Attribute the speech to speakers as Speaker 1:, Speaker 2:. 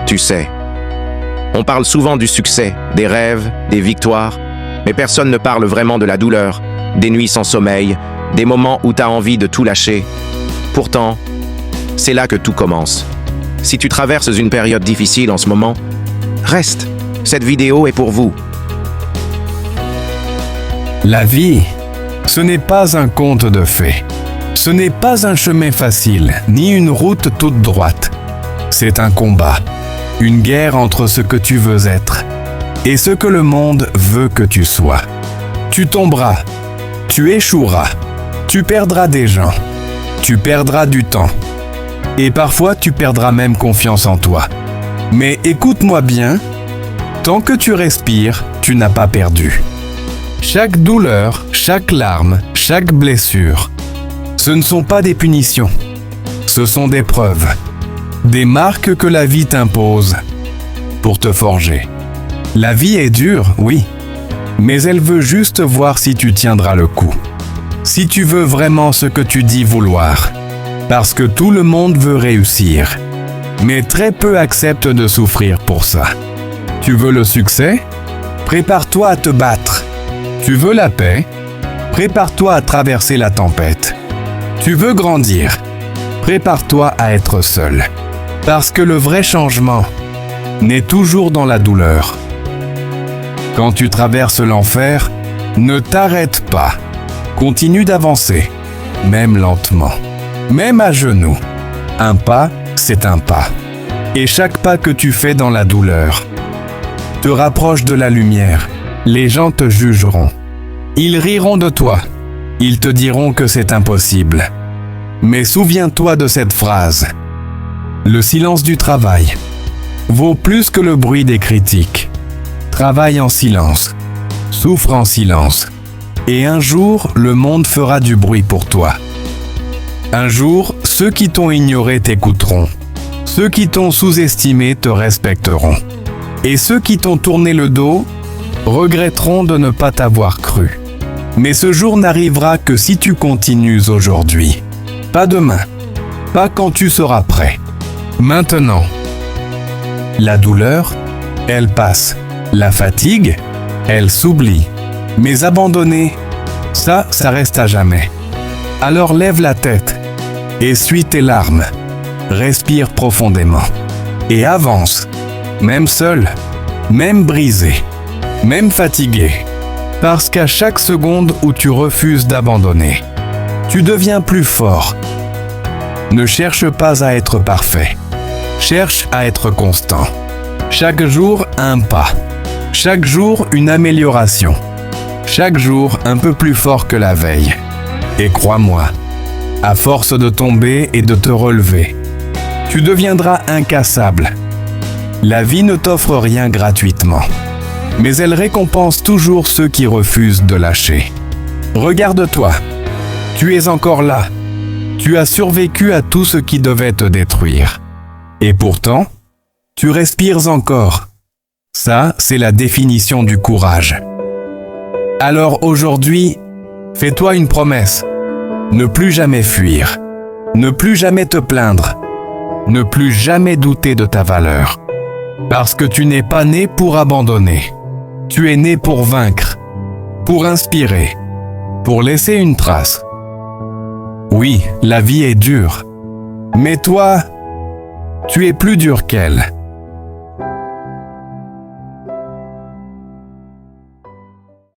Speaker 1: Tu sais, on parle souvent du succès, des rêves, des victoires, mais personne ne parle vraiment de la douleur, des nuits sans sommeil, des moments où tu as envie de tout lâcher. Pourtant, c'est là que tout commence. Si tu traverses une période difficile en ce moment, reste. Cette vidéo est pour vous.
Speaker 2: La vie, ce n'est pas un conte de fées. Ce n'est pas un chemin facile, ni une route toute droite. C'est un combat, une guerre entre ce que tu veux être et ce que le monde veut que tu sois. Tu tomberas, tu échoueras, tu perdras des gens, tu perdras du temps. Et parfois tu perdras même confiance en toi. Mais écoute-moi bien, tant que tu respires, tu n'as pas perdu. Chaque douleur, chaque larme, chaque blessure, ce ne sont pas des punitions, ce sont des preuves, des marques que la vie t'impose pour te forger. La vie est dure, oui, mais elle veut juste voir si tu tiendras le coup, si tu veux vraiment ce que tu dis vouloir, parce que tout le monde veut réussir, mais très peu acceptent de souffrir pour ça. Tu veux le succès? Prépare-toi à te battre. Tu veux la paix? Prépare-toi à traverser la tempête. Tu veux grandir? Prépare-toi à être seul. Parce que le vrai changement naît toujours dans la douleur. Quand tu traverses l'enfer, ne t'arrête pas. Continue d'avancer, même lentement, même à genoux. Un pas, c'est un pas. Et chaque pas que tu fais dans la douleur te rapproche de la lumière. Les gens te jugeront. Ils riront de toi. Ils te diront que c'est impossible. Mais souviens-toi de cette phrase. Le silence du travail vaut plus que le bruit des critiques. Travaille en silence. Souffre en silence. Et un jour, le monde fera du bruit pour toi. Un jour, ceux qui t'ont ignoré t'écouteront. Ceux qui t'ont sous-estimé te respecteront. Et ceux qui t'ont tourné le dos regretteront de ne pas t'avoir cru. Mais ce jour n'arrivera que si tu continues aujourd'hui. Pas demain, pas quand tu seras prêt. Maintenant. La douleur, elle passe. La fatigue, elle s'oublie. Mais abandonner, ça reste à jamais. Alors lève la tête, essuie tes larmes, respire profondément et avance. Même seul, même brisé, même fatigué. Parce qu'à chaque seconde où tu refuses d'abandonner, tu deviens plus fort. Ne cherche pas à être parfait. Cherche à être constant. Chaque jour, un pas. Chaque jour, une amélioration. Chaque jour, un peu plus fort que la veille. Et crois-moi, à force de tomber et de te relever, tu deviendras incassable. La vie ne t'offre rien gratuitement, mais elle récompense toujours ceux qui refusent de lâcher. Regarde-toi, tu es encore là. Tu as survécu à tout ce qui devait te détruire. Et pourtant, tu respires encore. Ça, c'est la définition du courage. Alors aujourd'hui, fais-toi une promesse. Ne plus jamais fuir. Ne plus jamais te plaindre. Ne plus jamais douter de ta valeur. Parce que tu n'es pas né pour abandonner. Tu es né pour vaincre, pour inspirer, pour laisser une trace. Oui, la vie est dure. Mais toi, tu es plus dur qu'elle.